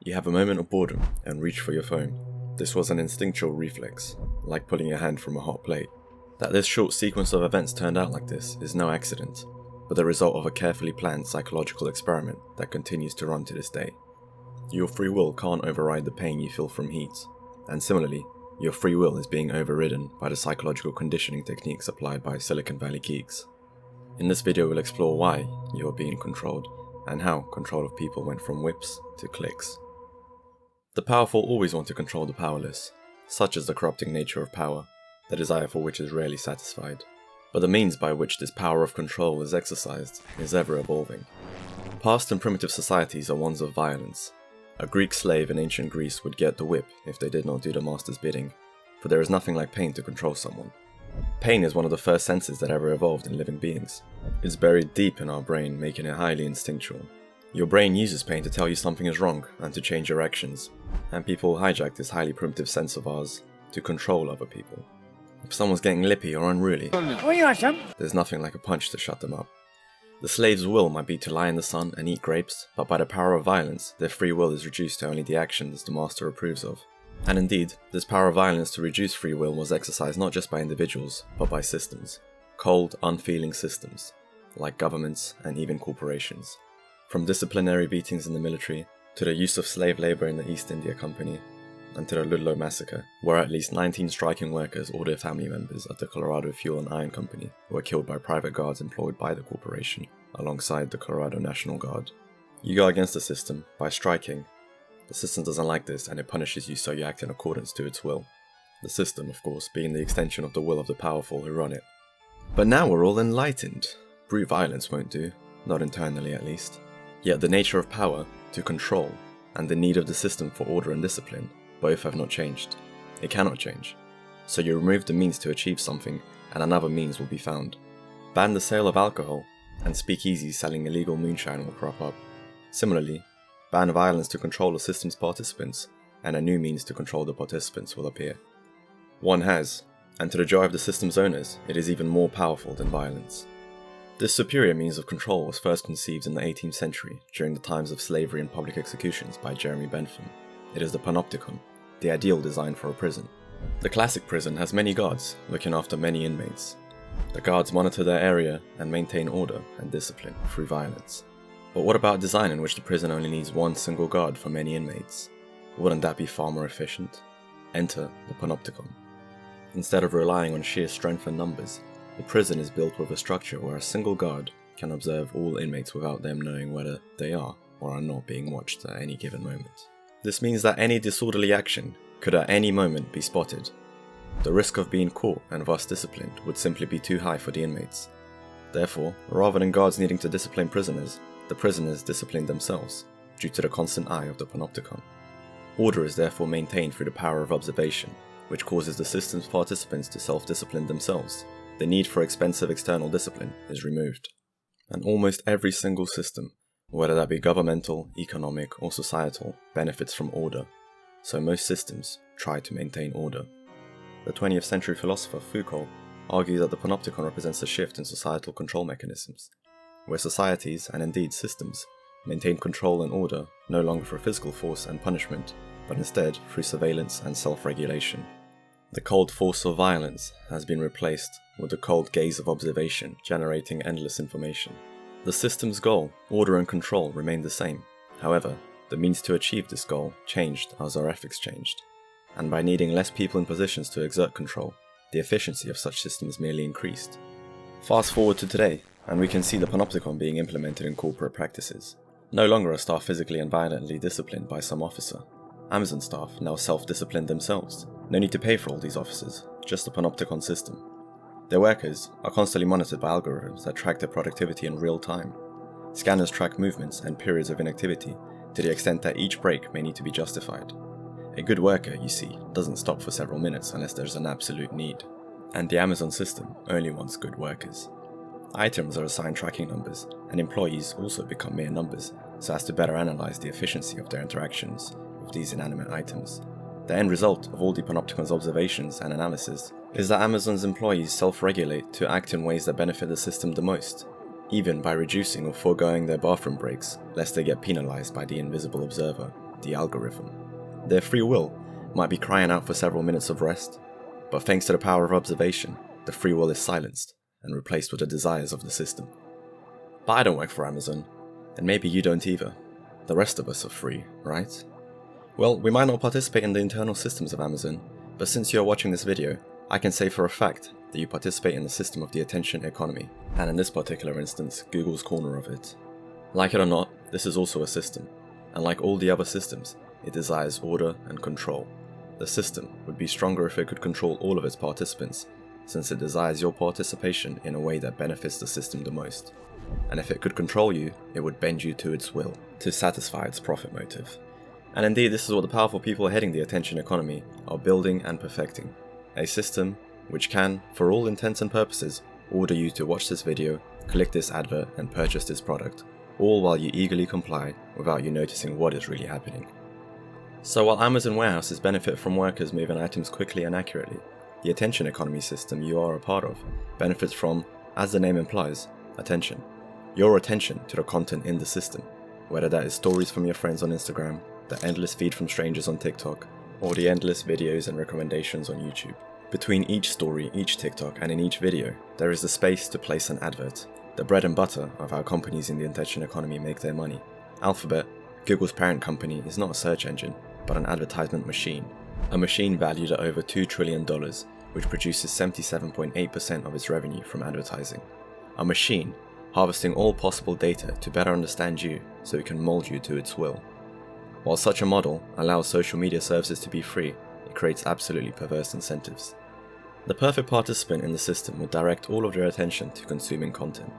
You have a moment of boredom and reach for your phone. This was an instinctual reflex, like pulling your hand from a hot plate. That this short sequence of events turned out like this is no accident, but the result of a carefully planned psychological experiment that continues to run to this day. Your free will can't override the pain you feel from heat, and similarly, your free will is being overridden by the psychological conditioning techniques applied by Silicon Valley geeks. In this video we'll explore why you are being controlled, and how control of people went from whips to clicks. The powerful always want to control the powerless. Such is the corrupting nature of power, the desire for which is rarely satisfied. But the means by which this power of control is exercised is ever evolving. Past and primitive societies are ones of violence. A Greek slave in ancient Greece would get the whip if they did not do the master's bidding, for there is nothing like pain to control someone. Pain is one of the first senses that ever evolved in living beings. It's buried deep in our brain, making it highly instinctual. Your brain uses pain to tell you something is wrong and to change your actions, and people hijack this highly primitive sense of ours to control other people. If someone's getting lippy or unruly, there's nothing like a punch to shut them up. The slave's will might be to lie in the sun and eat grapes, but by the power of violence, their free will is reduced to only the actions the master approves of. And indeed, this power of violence to reduce free will was exercised not just by individuals, but by systems. Cold, unfeeling systems, like governments and even corporations. From disciplinary beatings in the military, to the use of slave labour in the East India Company, and to the Ludlow massacre, where at least 19 striking workers or their family members at the Colorado Fuel and Iron Company were killed by private guards employed by the corporation, alongside the Colorado National Guard. You go against the system by striking. The system doesn't like this and it punishes you so you act in accordance to its will. The system, of course, being the extension of the will of the powerful who run it. But now we're all enlightened. Brute violence won't do, not internally at least. Yet the nature of power, to control, and the need of the system for order and discipline, both have not changed. It cannot change. So you remove the means to achieve something, and another means will be found. Ban the sale of alcohol, and speakeasies selling illegal moonshine will crop up. Similarly, ban violence to control the system's participants, and a new means to control the participants will appear. One has, and to the joy of the system's owners, it is even more powerful than violence. This superior means of control was first conceived in the 18th century during the times of slavery and public executions by Jeremy Bentham. It is the Panopticon, the ideal design for a prison. The classic prison has many guards looking after many inmates. The guards monitor their area and maintain order and discipline through violence. But what about a design in which the prison only needs one single guard for many inmates? Wouldn't that be far more efficient? Enter the Panopticon. Instead of relying on sheer strength and numbers, the prison is built with a structure where a single guard can observe all inmates without them knowing whether they are or are not being watched at any given moment. This means that any disorderly action could at any moment be spotted. The risk of being caught and thus disciplined would simply be too high for the inmates. Therefore, rather than guards needing to discipline prisoners, the prisoners discipline themselves, due to the constant eye of the Panopticon. Order is therefore maintained through the power of observation, which causes the system's participants to self-discipline themselves. The need for expensive external discipline is removed. And almost every single system, whether that be governmental, economic, or societal, benefits from order. So most systems try to maintain order. The 20th century philosopher Foucault argued that the Panopticon represents a shift in societal control mechanisms, where societies, and indeed systems, maintain control and order no longer through physical force and punishment, but instead through surveillance and self-regulation. The cold force of violence has been replaced with the cold gaze of observation, generating endless information. The system's goal, order and control, remained the same. However, the means to achieve this goal changed as our ethics changed. And by needing less people in positions to exert control, the efficiency of such systems merely increased. Fast forward to today, and we can see the Panopticon being implemented in corporate practices. No longer are staff physically and violently disciplined by some officer. Amazon staff now self-discipline themselves. No need to pay for all these officers, just the Panopticon system. Their workers are constantly monitored by algorithms that track their productivity in real time. Scanners track movements and periods of inactivity to the extent that each break may need to be justified. A good worker, you see, doesn't stop for several minutes unless there's an absolute need. And the Amazon system only wants good workers. Items are assigned tracking numbers, and employees also become mere numbers, so as to better analyze the efficiency of their interactions with these inanimate items. The end result of all the Panopticon's observations and analysis is that Amazon's employees self-regulate to act in ways that benefit the system the most, even by reducing or foregoing their bathroom breaks, lest they get penalized by the invisible observer. the algorithm. Their free will might be crying out for several minutes of rest, but thanks to the power of observation, the free will is silenced and replaced with the desires of the system. But I don't work for Amazon, and maybe you don't either. The rest of us are free, right? Well, we might not participate in the internal systems of Amazon, but since you are watching this video, I can say for a fact that you participate in the system of the attention economy, and in this particular instance, Google's corner of it. Like it or not, this is also a system, and like all the other systems, it desires order and control. The system would be stronger if it could control all of its participants, since it desires your participation in a way that benefits the system the most. And if it could control you, it would bend you to its will, to satisfy its profit motive. And indeed, this is what the powerful people heading the attention economy are building and perfecting. A system which can, for all intents and purposes, order you to watch this video, click this advert and purchase this product, all while you eagerly comply without you noticing what is really happening. So while Amazon warehouses benefit from workers moving items quickly and accurately, the attention economy system you are a part of benefits from, as the name implies, attention. Your attention to the content in the system, whether that is stories from your friends on Instagram, the endless feed from strangers on TikTok, or the endless videos and recommendations on YouTube. Between each story, each TikTok, and in each video, there is the space to place an advert, the bread and butter of how companies in the attention economy make their money. Alphabet, Google's parent company, is not a search engine, but an advertisement machine. A machine valued at over $2 trillion, which produces 77.8% of its revenue from advertising. A machine harvesting all possible data to better understand you so it can mold you to its will. While such a model allows social media services to be free, it creates absolutely perverse incentives. The perfect participant in the system would direct all of their attention to consuming content.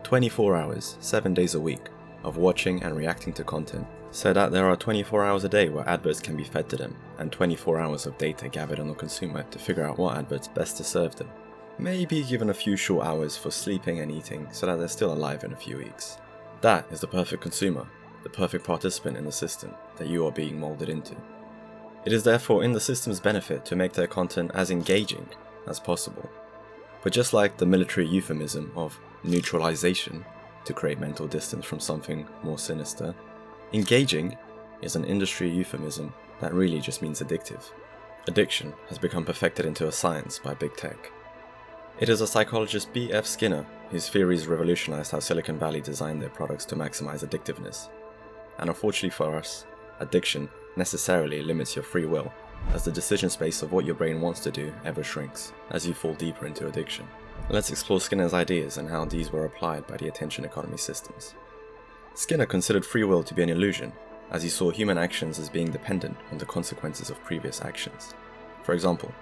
24 hours, 7 days a week, of watching and reacting to content, so that there are 24 hours a day where adverts can be fed to them, and 24 hours of data gathered on the consumer to figure out what adverts best to serve them. Maybe given a few short hours for sleeping and eating so that they're still alive in a few weeks. That is the perfect consumer, the perfect participant in the system that you are being molded into. It is therefore in the system's benefit to make their content as engaging as possible. But just like the military euphemism of neutralization to create mental distance from something more sinister, engaging is an industry euphemism that really just means addictive. Addiction has become perfected into a science by big tech. It is a psychologist B.F. Skinner whose theories revolutionized how Silicon Valley designed their products to maximize addictiveness. And unfortunately for us, addiction necessarily limits your free will, as the decision space of what your brain wants to do ever shrinks as you fall deeper into addiction. Let's explore Skinner's ideas and how these were applied by the attention economy systems. Skinner considered free will to be an illusion, as he saw human actions as being dependent on the consequences of previous actions. For example,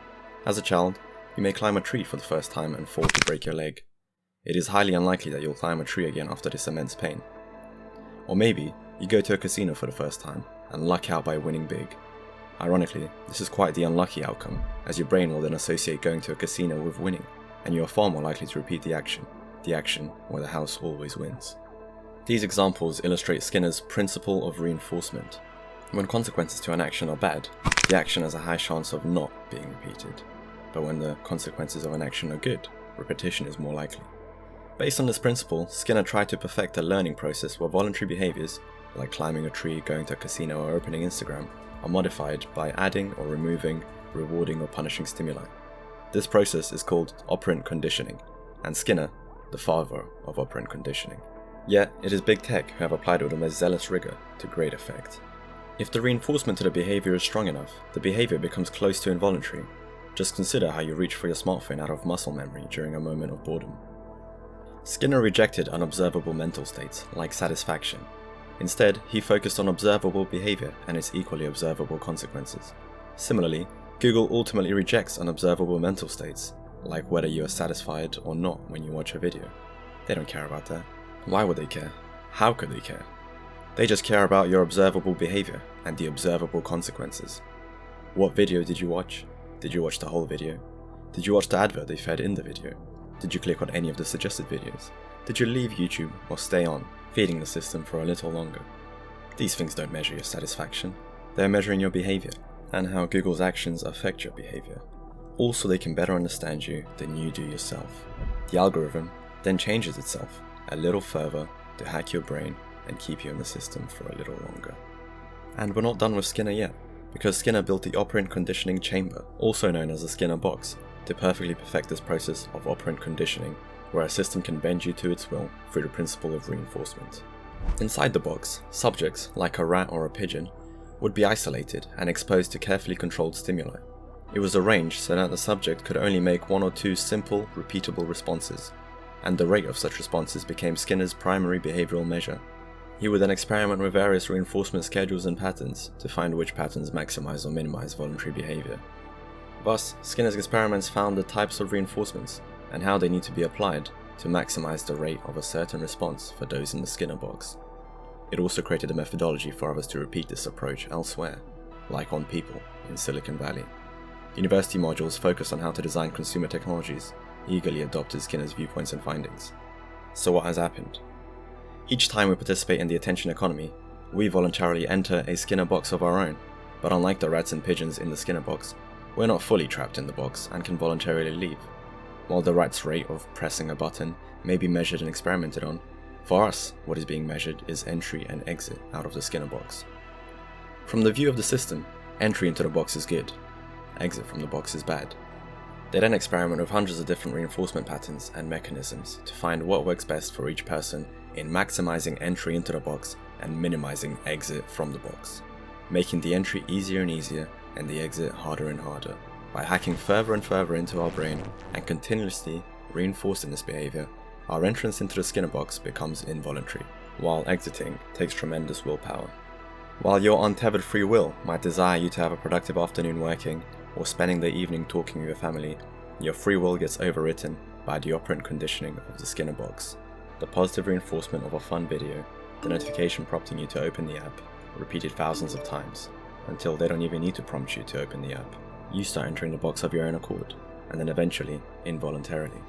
as a child, you may climb a tree for the first time and fall to break your leg. It is highly unlikely that you'll climb a tree again after this immense pain. Or maybe, you go to a casino for the first time and luck out by winning big. Ironically, this is quite the unlucky outcome, as your brain will then associate going to a casino with winning, and you are far more likely to repeat the action where the house always wins. These examples illustrate Skinner's principle of reinforcement. When consequences to an action are bad, the action has a high chance of not being repeated. But when the consequences of an action are good, repetition is more likely. Based on this principle, Skinner tried to perfect a learning process where voluntary behaviors, like climbing a tree, going to a casino, or opening Instagram, are modified by adding or removing, rewarding or punishing stimuli. This process is called operant conditioning, and Skinner, the father of operant conditioning. Yet, it is big tech who have applied it with the most zealous rigor to great effect. If the reinforcement to the behavior is strong enough, the behavior becomes close to involuntary. Just consider how you reach for your smartphone out of muscle memory during a moment of boredom. Skinner rejected unobservable mental states, like satisfaction. Instead, he focused on observable behavior and its equally observable consequences. Similarly, Google ultimately rejects unobservable mental states, like whether you are satisfied or not when you watch a video. They don't care about that. Why would they care? How could they care? They just care about your observable behavior and the observable consequences. What video did you watch? Did you watch the whole video? Did you watch the advert they fed in the video? Did you click on any of the suggested videos? Did you leave YouTube or stay on, feeding the system for a little longer? These things don't measure your satisfaction. They're measuring your behavior, and how Google's actions affect your behavior. Also, they can better understand you than you do yourself. The algorithm then changes itself a little further to hack your brain and keep you in the system for a little longer. And we're not done with Skinner yet, because Skinner built the operant conditioning chamber, also known as the Skinner box, to perfectly perfect this process of operant conditioning, where a system can bend you to its will through the principle of reinforcement. Inside the box, subjects, like a rat or a pigeon, would be isolated and exposed to carefully controlled stimuli. It was arranged so that the subject could only make one or two simple, repeatable responses, and the rate of such responses became Skinner's primary behavioral measure. He would then experiment with various reinforcement schedules and patterns to find which patterns maximize or minimize voluntary behavior. Thus, Skinner's experiments found the types of reinforcements and how they need to be applied to maximize the rate of a certain response for those in the Skinner box. It also created a methodology for others to repeat this approach elsewhere, like on people in Silicon Valley. University modules focused on how to design consumer technologies eagerly adopted Skinner's viewpoints and findings. So what has happened? Each time we participate in the attention economy, we voluntarily enter a Skinner box of our own, but unlike the rats and pigeons in the Skinner box, we're not fully trapped in the box and can voluntarily leave. While the rat's rate of pressing a button may be measured and experimented on, for us, what is being measured is entry and exit out of the Skinner box. From the view of the system, entry into the box is good, exit from the box is bad. They then experiment with hundreds of different reinforcement patterns and mechanisms to find what works best for each person in maximizing entry into the box and minimizing exit from the box, making the entry easier and easier and the exit harder and harder. By hacking further and further into our brain and continuously reinforcing this behavior, our entrance into the Skinner box becomes involuntary, while exiting takes tremendous willpower. While your untethered free will might desire you to have a productive afternoon working or spending the evening talking with your family, your free will gets overwritten by the operant conditioning of the Skinner box, the positive reinforcement of a fun video, the notification prompting you to open the app, repeated thousands of times, until they don't even need to prompt you to open the app. You start entering the box of your own accord, and then eventually, involuntarily.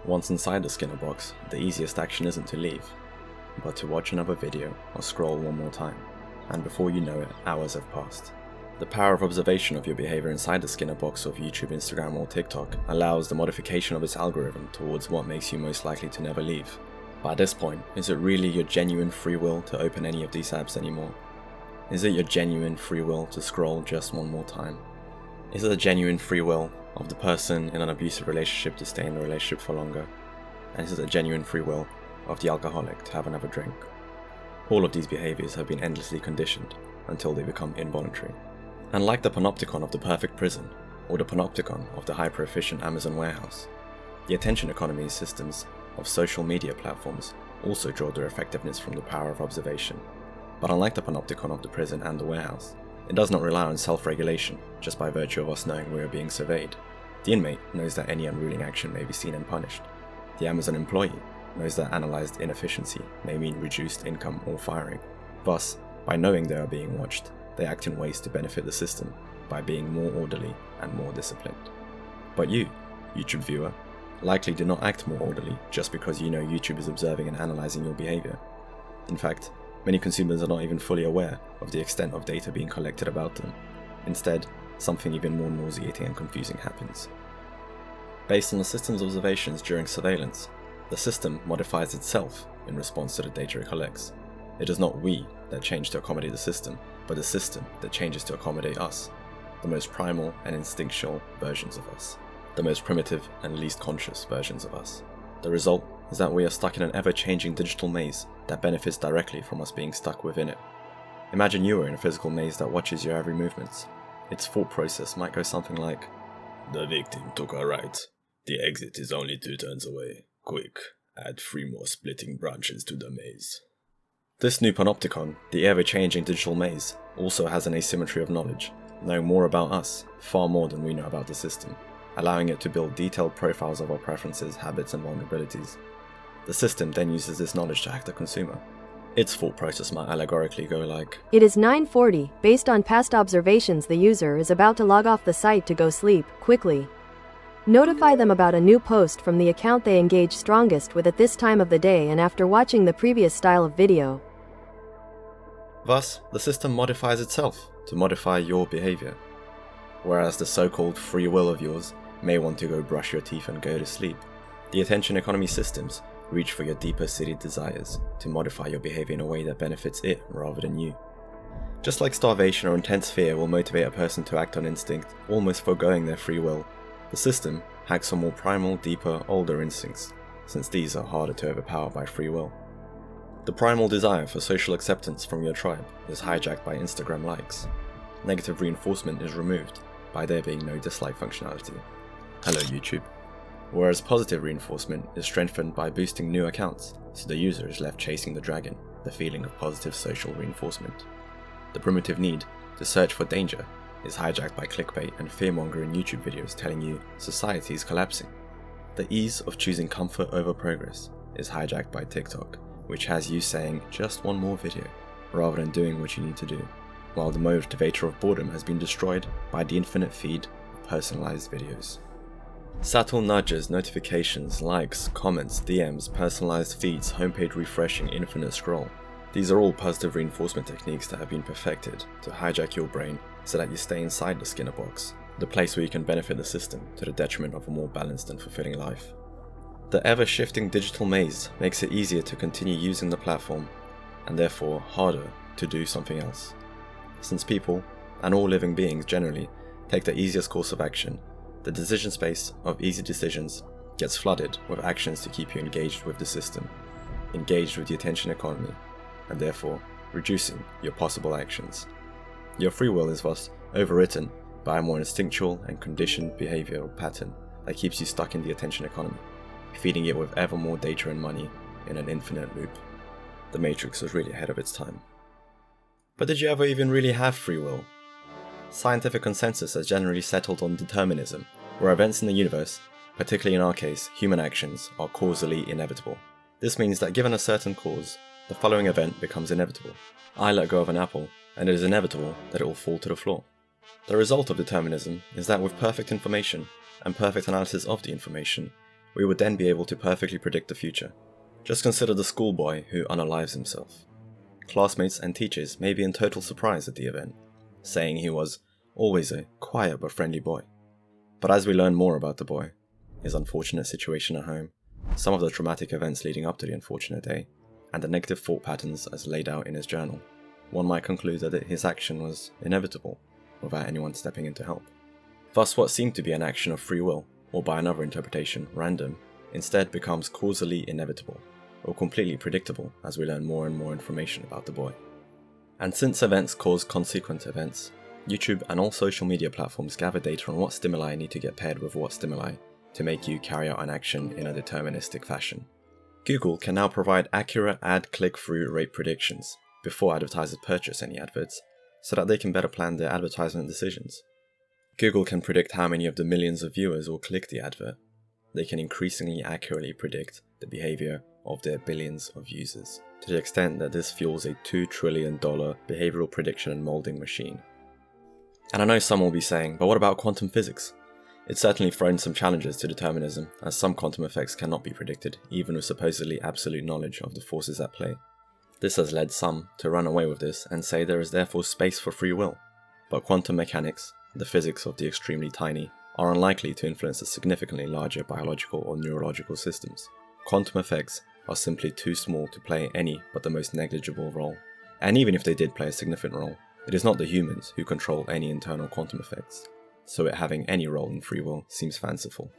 Once inside the Skinner box, the easiest action isn't to leave, but to watch another video or scroll one more time, and before you know it, hours have passed. The power of observation of your behavior inside the Skinner box of YouTube, Instagram or TikTok allows the modification of its algorithm towards what makes you most likely to never leave. But at this point, is it really your genuine free will to open any of these apps anymore? Is it your genuine free will to scroll just one more time? Is it the genuine free will of the person in an abusive relationship to stay in the relationship for longer? And is it the genuine free will of the alcoholic to have another drink? All of these behaviors have been endlessly conditioned until they become involuntary. And like the Panopticon of the perfect prison, or the Panopticon of the hyper-efficient Amazon warehouse, the attention economy systems of social media platforms also draw their effectiveness from the power of observation. But unlike the Panopticon of the prison and the warehouse, it does not rely on self-regulation just by virtue of us knowing we are being surveyed. The inmate knows that any unruly action may be seen and punished. The Amazon employee knows that analyzed inefficiency may mean reduced income or firing. Thus, by knowing they are being watched, they act in ways to benefit the system by being more orderly and more disciplined. But you, YouTube viewer, likely do not act more orderly just because you know YouTube is observing and analyzing your behavior. In fact, many consumers are not even fully aware of the extent of data being collected about them. Instead, something even more nauseating and confusing happens. Based on the system's observations during surveillance, the system modifies itself in response to the data it collects. It is not we that change to accommodate the system, but the system that changes to accommodate us, the most primal and instinctual versions of us, the most primitive and least conscious versions of us. The result is that we are stuck in an ever-changing digital maze that benefits directly from us being stuck within it. Imagine you are in a physical maze that watches your every movement. Its thought process might go something like, "The victim took a right. The exit is only 2 turns away. Quick, add 3 more splitting branches to the maze." This new Panopticon, the ever-changing digital maze, also has an asymmetry of knowledge, knowing more about us, far more than we know about the system, allowing it to build detailed profiles of our preferences, habits and vulnerabilities. The system then uses this knowledge to hack the consumer. Its thought process might allegorically go like, "It is 9:40. Based on past observations, the user is about to log off the site to go sleep. Quickly notify them about a new post from the account they engage strongest with at this time of the day and after watching the previous style of video." Thus, the system modifies itself to modify your behavior. Whereas the so-called free will of yours may want to go brush your teeth and go to sleep, the attention economy systems reach for your deeper seated desires to modify your behavior in a way that benefits it rather than you. Just like starvation or intense fear will motivate a person to act on instinct, almost foregoing their free will, the system hacks on more primal, deeper, older instincts, since these are harder to overpower by free will. The primal desire for social acceptance from your tribe is hijacked by Instagram likes. Negative reinforcement is removed by there being no dislike functionality. Hello YouTube. Whereas positive reinforcement is strengthened by boosting new accounts, so the user is left chasing the dragon, the feeling of positive social reinforcement. The primitive need to search for danger is hijacked by clickbait and fearmongering YouTube videos telling you society is collapsing. The ease of choosing comfort over progress is hijacked by TikTok, which has you saying just one more video, rather than doing what you need to do, while the motivator of boredom has been destroyed by the infinite feed of personalized videos. Subtle nudges, notifications, likes, comments, DMs, personalized feeds, homepage refreshing, infinite scroll. These are all positive reinforcement techniques that have been perfected to hijack your brain so that you stay inside the Skinner box, the place where you can benefit the system to the detriment of a more balanced and fulfilling life. The ever-shifting digital maze makes it easier to continue using the platform, and therefore harder to do something else. Since people, and all living beings generally, take the easiest course of action, the decision space of easy decisions gets flooded with actions to keep you engaged with the system, engaged with the attention economy, and therefore reducing your possible actions. Your free will is thus overwritten by a more instinctual and conditioned behavioral pattern that keeps you stuck in the attention economy, feeding it with ever more data and money in an infinite loop. The Matrix was really ahead of its time. But did you ever even really have free will? Scientific consensus has generally settled on determinism, where events in the universe, particularly in our case, human actions, are causally inevitable. This means that given a certain cause, the following event becomes inevitable. I let go of an apple, and it is inevitable that it will fall to the floor. The result of determinism is that with perfect information, and perfect analysis of the information, we would then be able to perfectly predict the future. Just consider the schoolboy who unalives himself. Classmates and teachers may be in total surprise at the event, saying he was always a quiet but friendly boy. But as we learn more about the boy, his unfortunate situation at home, some of the traumatic events leading up to the unfortunate day, and the negative thought patterns as laid out in his journal, one might conclude that his action was inevitable, without anyone stepping in to help. Thus what seemed to be an action of free will, or by another interpretation, random, instead becomes causally inevitable, or completely predictable as we learn more and more information about the boy. And since events cause consequent events, YouTube and all social media platforms gather data on what stimuli need to get paired with what stimuli to make you carry out an action in a deterministic fashion. Google can now provide accurate ad click-through rate predictions before advertisers purchase any adverts, so that they can better plan their advertisement decisions. Google can predict how many of the millions of viewers will click the advert. They can increasingly accurately predict the behavior of their billions of users, to the extent that this fuels a $2 trillion behavioral prediction and molding machine. And I know some will be saying, but what about quantum physics? It's certainly thrown some challenges to determinism, as some quantum effects cannot be predicted, even with supposedly absolute knowledge of the forces at play. This has led some to run away with this and say there is therefore space for free will. But quantum mechanics, the physics of the extremely tiny, are unlikely to influence the significantly larger biological or neurological systems. Quantum effects are simply too small to play any but the most negligible role. And even if they did play a significant role, it is not the humans who control any internal quantum effects, so it having any role in free will seems fanciful.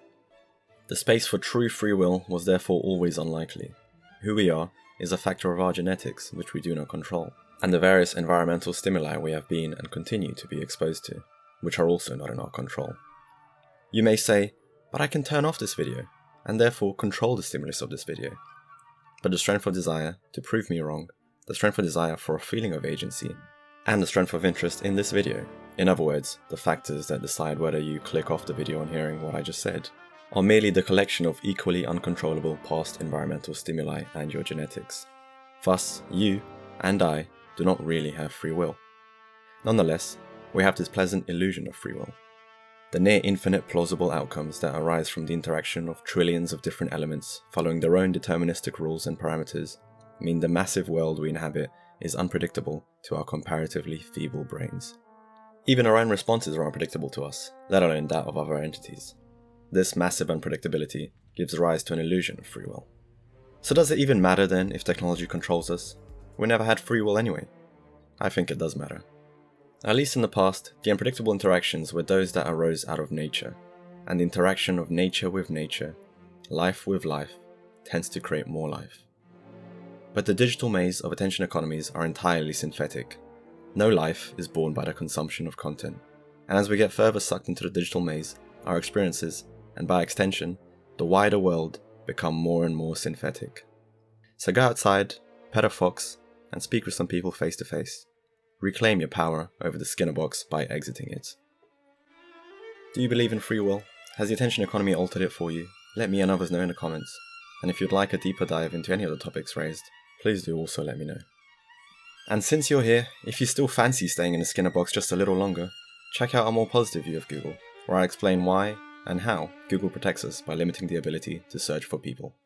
The space for true free will was therefore always unlikely. Who we are is a factor of our genetics which we do not control, and the various environmental stimuli we have been and continue to be exposed to, which are also not in our control. You may say, but I can turn off this video, and therefore control the stimulus of this video. But the strength of desire to prove me wrong, the strength of desire for a feeling of agency, and the strength of interest in this video, in other words, the factors that decide whether you click off the video on hearing what I just said, are merely the collection of equally uncontrollable past environmental stimuli and your genetics. Thus, you and I do not really have free will. Nonetheless, we have this pleasant illusion of free will. The near infinite plausible outcomes that arise from the interaction of trillions of different elements following their own deterministic rules and parameters mean the massive world we inhabit is unpredictable to our comparatively feeble brains. Even our own responses are unpredictable to us, let alone that of other entities. This massive unpredictability gives rise to an illusion of free will. So does it even matter then if technology controls us? We never had free will anyway. I think it does matter. At least in the past, the unpredictable interactions were those that arose out of nature, and the interaction of nature with nature, life with life, tends to create more life. But the digital maze of attention economies are entirely synthetic. No life is born by the consumption of content, and as we get further sucked into the digital maze, our experiences, and by extension, the wider world, become more and more synthetic. So go outside, pet a fox, and speak with some people face to face. Reclaim your power over the Skinner box by exiting it. Do you believe in free will? Has the attention economy altered it for you? Let me and others know in the comments. And if you'd like a deeper dive into any of the topics raised, please do also let me know. And since you're here, if you still fancy staying in the Skinner box just a little longer, check out a more positive view of Google, where I explain why and how Google protects us by limiting the ability to search for people.